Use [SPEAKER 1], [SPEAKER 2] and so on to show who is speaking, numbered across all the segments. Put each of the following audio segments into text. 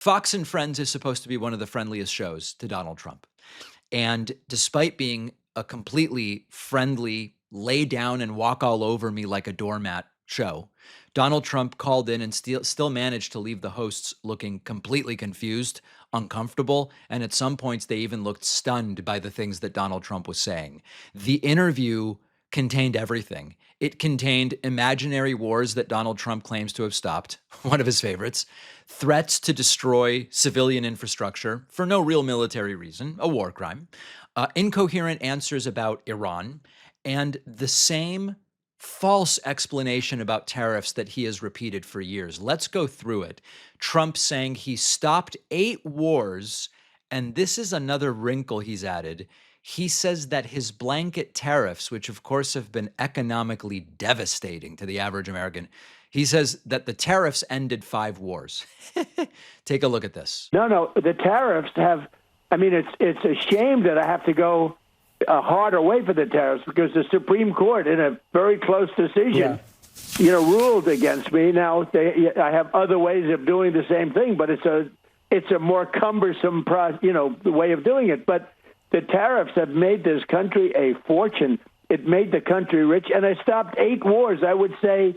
[SPEAKER 1] Fox and Friends is supposed to be one of the friendliest shows to Donald Trump. And despite being a completely friendly, lay down and walk all over me like a doormat show, Donald Trump called in and still managed to leave the hosts looking completely confused, uncomfortable, and at some points they even looked stunned by the things that Donald Trump was saying. The interview contained everything. It contained imaginary wars that Donald Trump claims to have stopped, one of his favorites, threats to destroy civilian infrastructure for no real military reason, a war crime, incoherent answers about Iran, and the same false explanation about tariffs that he has repeated for years. Let's go through it. Trump saying he stopped 8 wars, and this is another wrinkle he's added. He says that his blanket tariffs, which of course have been economically devastating to the average American, he says that the tariffs ended 5 wars. Take a look at this.
[SPEAKER 2] No, the tariffs have, I mean, it's a shame that I have to go a harder way for the tariffs because the Supreme Court, in a very close decision, ruled against me. Now, I have other ways of doing the same thing, but it's a more cumbersome way of doing it. But the tariffs have made this country a fortune. It made the country rich. And I stopped 8 wars. I would say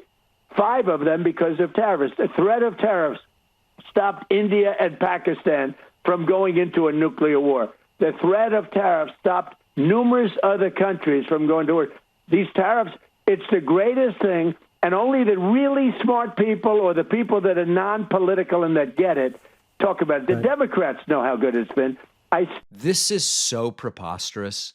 [SPEAKER 2] 5 of them because of tariffs. The threat of tariffs stopped India and Pakistan from going into a nuclear war. The threat of tariffs stopped numerous other countries from going to war. These tariffs, it's the greatest thing, and only the really smart people or the people that are non-political and that get it talk about it. The Democrats know how good it's been.
[SPEAKER 1] This is so preposterous.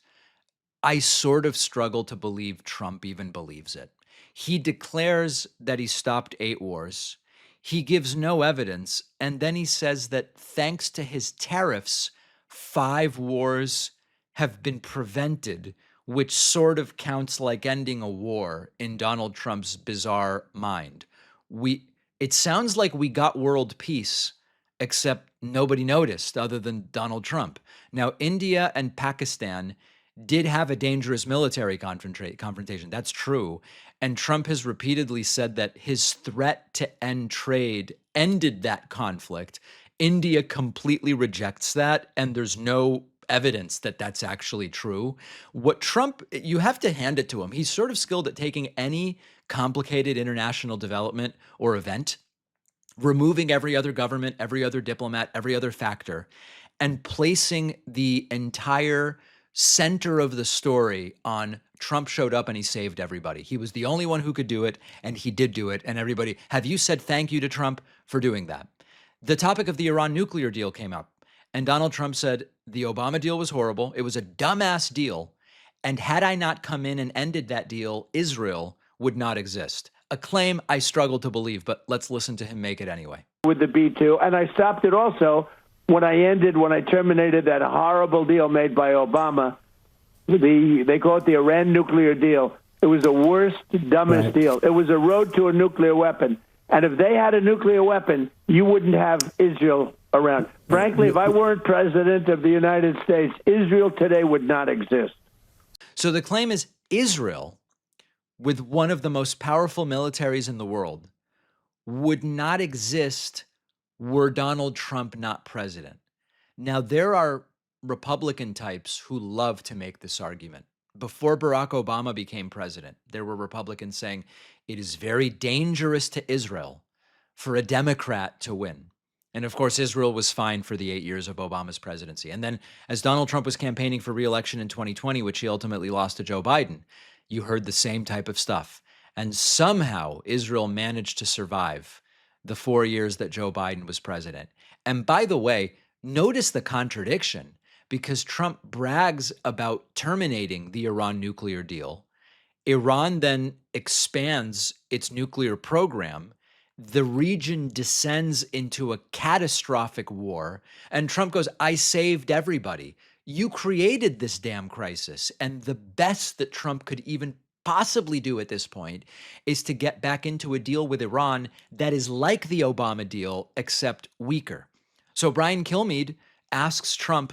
[SPEAKER 1] I sort of struggle to believe Trump even believes it. He declares that he stopped 8 wars. He gives no evidence. And then he says that thanks to his tariffs, 5 wars have been prevented, which sort of counts like ending a war in Donald Trump's bizarre mind. It sounds like we got world peace, except nobody noticed other than Donald Trump. Now, India and Pakistan did have a dangerous military confrontation. That's true. And Trump has repeatedly said that his threat to end trade ended that conflict. India completely rejects that, and there's no evidence that that's actually true. What Trump, you have to hand it to him. He's sort of skilled at taking any complicated international development or event, removing every other government, every other diplomat, every other factor, and placing the entire center of the story on Trump showed up and he saved everybody. He was the only one who could do it, and he did do it. And everybody, have you said thank you to Trump for doing that? The topic of the Iran nuclear deal came up, and Donald Trump said the Obama deal was horrible. It was a dumbass deal. And had I not come in and ended that deal, Israel would not exist. A claim I struggle to believe, but let's listen to him make it anyway.
[SPEAKER 2] With the B-2, and I stopped it also when I terminated that horrible deal made by Obama. They call it the Iran nuclear deal. It was the worst, dumbest deal. It was a road to a nuclear weapon. And if they had a nuclear weapon, you wouldn't have Israel around. Frankly, if I weren't president of the United States, Israel today would not exist.
[SPEAKER 1] So the claim is Israel, with one of the most powerful militaries in the world, would not exist were Donald Trump not president. Now, there are Republican types who love to make this argument. Before Barack Obama became president, there were Republicans saying it is very dangerous to Israel for a Democrat to win. And of course, Israel was fine for the 8 years of Obama's presidency. And then as Donald Trump was campaigning for re-election in 2020, which he ultimately lost to Joe Biden, you heard the same type of stuff. And somehow Israel managed to survive the 4 years that Joe Biden was president. And by the way, notice the contradiction, because Trump brags about terminating the Iran nuclear deal. Iran then expands its nuclear program. The region descends into a catastrophic war. And Trump goes, I saved everybody. You created this damn crisis. And the best that Trump could even possibly do at this point is to get back into a deal with Iran that is like the Obama deal, except weaker. So Brian Kilmeade asks Trump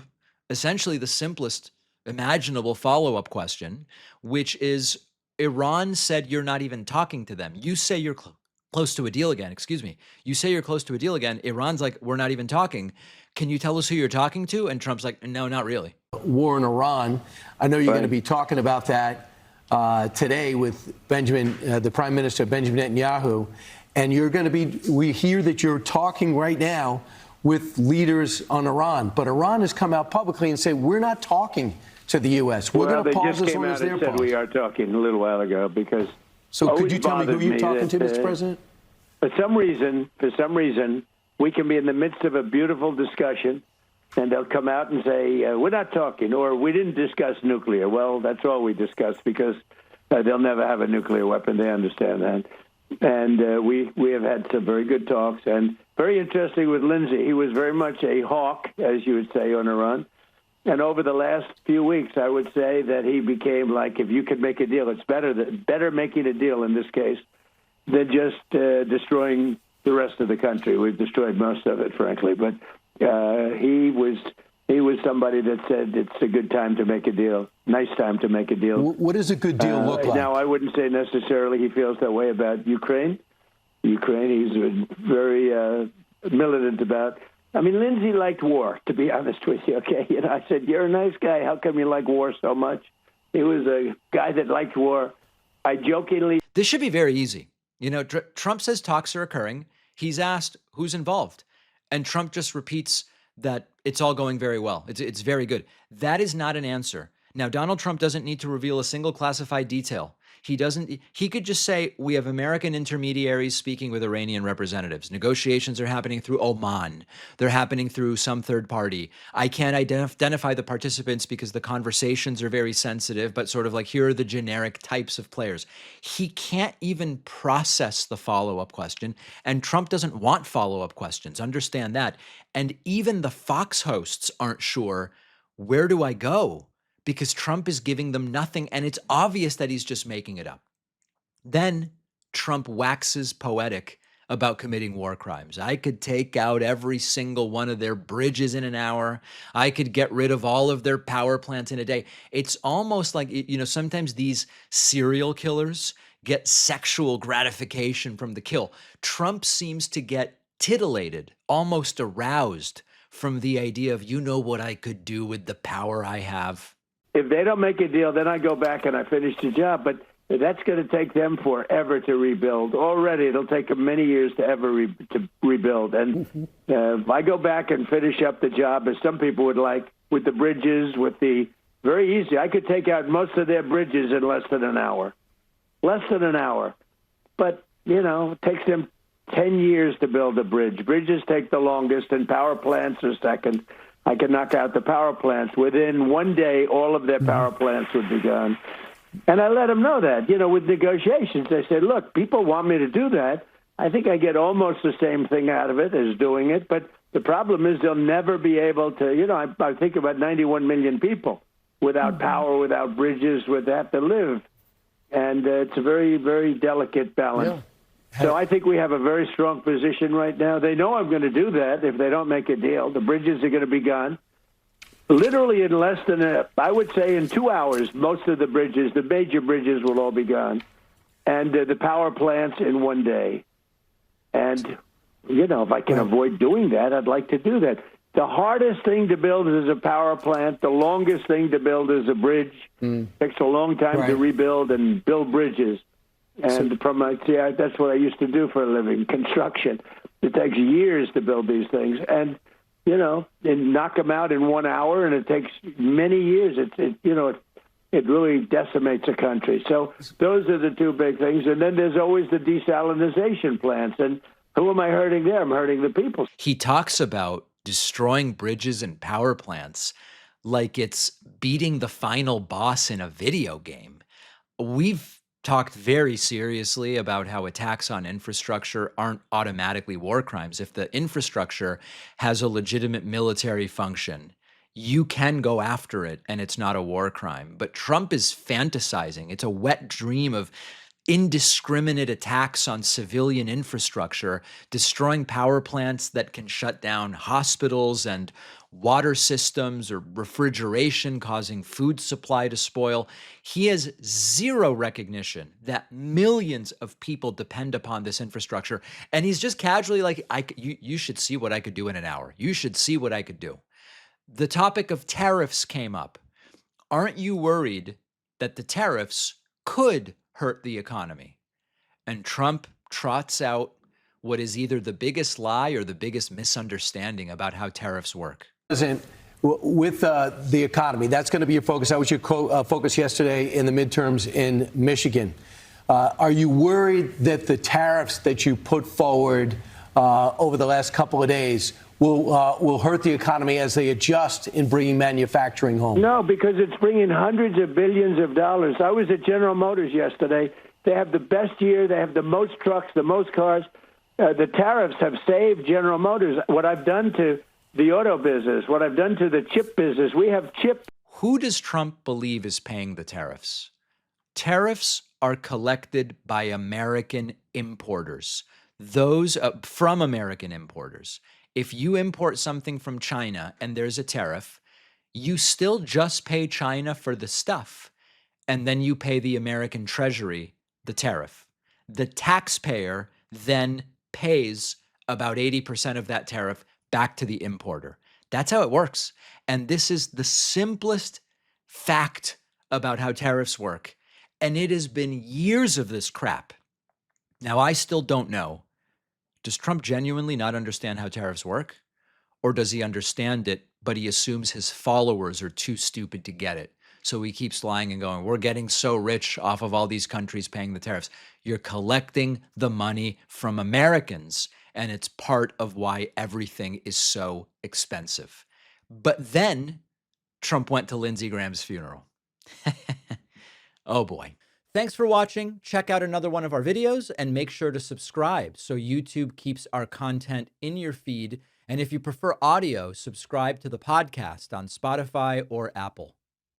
[SPEAKER 1] essentially the simplest imaginable follow-up question, which is, Iran said you're not even talking to them. You say you're close to a deal again. Excuse me. You say you're close to a deal again. Iran's like, we're not even talking. Can you tell us who you're talking to? And Trump's like, no, not really.
[SPEAKER 3] War in Iran. I know you're
[SPEAKER 2] Right.
[SPEAKER 3] going to be talking about that today with the Prime Minister Benjamin Netanyahu, and you're going to be. We hear that you're talking right now with leaders on Iran, but Iran has come out publicly and said we're not talking to the U.S. We're
[SPEAKER 2] Well,
[SPEAKER 3] going to
[SPEAKER 2] they
[SPEAKER 3] pause
[SPEAKER 2] just
[SPEAKER 3] as
[SPEAKER 2] came
[SPEAKER 3] long
[SPEAKER 2] out
[SPEAKER 3] as they're
[SPEAKER 2] and said
[SPEAKER 3] paused.
[SPEAKER 2] we are talking a little while ago because.
[SPEAKER 3] So could
[SPEAKER 2] always
[SPEAKER 3] you tell me who
[SPEAKER 2] bothered
[SPEAKER 3] you're talking to,
[SPEAKER 2] that,
[SPEAKER 3] Mr. President?
[SPEAKER 2] For some reason, we can be in the midst of a beautiful discussion, and they'll come out and say, we're not talking, or we didn't discuss nuclear. Well, that's all we discussed because they'll never have a nuclear weapon. They understand that. And we have had some very good talks, and very interesting with Lindsey. He was very much a hawk, as you would say, on Iran. And over the last few weeks, I would say that he became like, if you could make a deal, it's better making a deal in this case than just destroying the rest of the country. We've destroyed most of it, frankly. But he was somebody that said it's a good time to make a deal, nice time to make a deal.
[SPEAKER 3] What does a good deal look like?
[SPEAKER 2] Now, I wouldn't say necessarily he feels that way about Ukraine. He's been very militant about. I mean, Lindsey liked war, to be honest with you, okay? I said, you're a nice guy. How come you like war so much? He was a guy that liked war. I jokingly...
[SPEAKER 1] This should be very easy. Trump says talks are occurring. He's asked who's involved. And Trump just repeats that it's all going very well. It's very good. That is not an answer. Now, Donald Trump doesn't need to reveal a single classified detail. He could just say, we have American intermediaries speaking with Iranian representatives. Negotiations are happening through Oman. They're happening through some third party. I can't identify the participants because the conversations are very sensitive, but sort of like, here are the generic types of players. He can't even process the follow-up question, and Trump doesn't want follow-up questions. Understand that. And even the Fox hosts aren't sure, where do I go? Because Trump is giving them nothing, and it's obvious that he's just making it up. Then Trump waxes poetic about committing war crimes. I could take out every single one of their bridges in an hour. I could get rid of all of their power plants in a day. It's almost like, sometimes these serial killers get sexual gratification from the kill. Trump seems to get titillated, almost aroused from the idea of, what I could do with the power I have.
[SPEAKER 2] If they don't make a deal, then I go back and I finish the job. But that's going to take them forever to rebuild. Already, it'll take them many years to ever to rebuild. And if I go back and finish up the job, as some people would like, with the bridges, very easy. I could take out most of their bridges in less than an hour. Less than an hour. But, it takes them 10 years to build a bridge. Bridges take the longest, and power plants are second. I can knock out the power plants. Within one day, all of their power plants would be gone. And I let them know that, with negotiations. I said, look, people want me to do that. I think I get almost the same thing out of it as doing it. But the problem is they'll never be able to, I think about 91 million people without power, without bridges, would have to live. And it's a very, very delicate balance. Yeah. So I think we have a very strong position right now. They know I'm going to do that if they don't make a deal. The bridges are going to be gone. Literally in less than, I would say in 2 hours, most of the bridges, the major bridges will all be gone. And the power plants in one day. And, if I can avoid doing that, I'd like to do that. The hardest thing to build is a power plant. The longest thing to build is a bridge. Takes a long time to rebuild and build bridges. And that's what I used to do for a living, construction. It takes years to build these things. And, and knock them out in 1 hour, and it takes many years. It really decimates a country. So those are the two big things. And then there's always the desalinization plants. And who am I hurting there? I'm hurting the people.
[SPEAKER 1] He talks about destroying bridges and power plants like it's beating the final boss in a video game. We've talked very seriously about how attacks on infrastructure aren't automatically war crimes. If the infrastructure has a legitimate military function, you can go after it and it's not a war crime. But Trump is fantasizing. It's a wet dream of indiscriminate attacks on civilian infrastructure, destroying power plants that can shut down hospitals and water systems, or refrigeration causing food supply to spoil. He has zero recognition that millions of people depend upon this infrastructure. And he's just casually like, you should see what I could do in an hour. You should see what I could do. The topic of tariffs came up. Aren't you worried that the tariffs could hurt the economy? And Trump trots out what is either the biggest lie or the biggest misunderstanding about how tariffs work.
[SPEAKER 3] President, with the economy, that's going to be your focus. That was your focus yesterday in the midterms in Michigan. Are you worried that the tariffs that you put forward over the last couple of days will hurt the economy as they adjust in bringing manufacturing home?
[SPEAKER 2] No, because it's bringing hundreds of billions of dollars. I was at General Motors yesterday. They have the best year. They have the most trucks, the most cars. The tariffs have saved General Motors. What I've done to the auto business, what I've done to the chip business, we have chip.
[SPEAKER 1] Who does Trump believe is paying the tariffs? Tariffs are collected by American importers, those from American importers. If you import something from China and there's a tariff, you still just pay China for the stuff, and then you pay the American Treasury the tariff. The taxpayer then pays about 80% of that tariff back to the importer. That's how it works. And this is the simplest fact about how tariffs work. And it has been years of this crap. Now, I still don't know. Does Trump genuinely not understand how tariffs work? Or does he understand it, but he assumes his followers are too stupid to get it? So he keeps lying and going, we're getting so rich off of all these countries paying the tariffs. You're collecting the money from Americans, and it's part of why everything is so expensive. But then Trump went to Lindsey Graham's funeral. Oh boy. Thanks for watching. Check out another one of our videos and make sure to subscribe so YouTube keeps our content in your feed. And if you prefer audio, subscribe to the podcast on Spotify or Apple.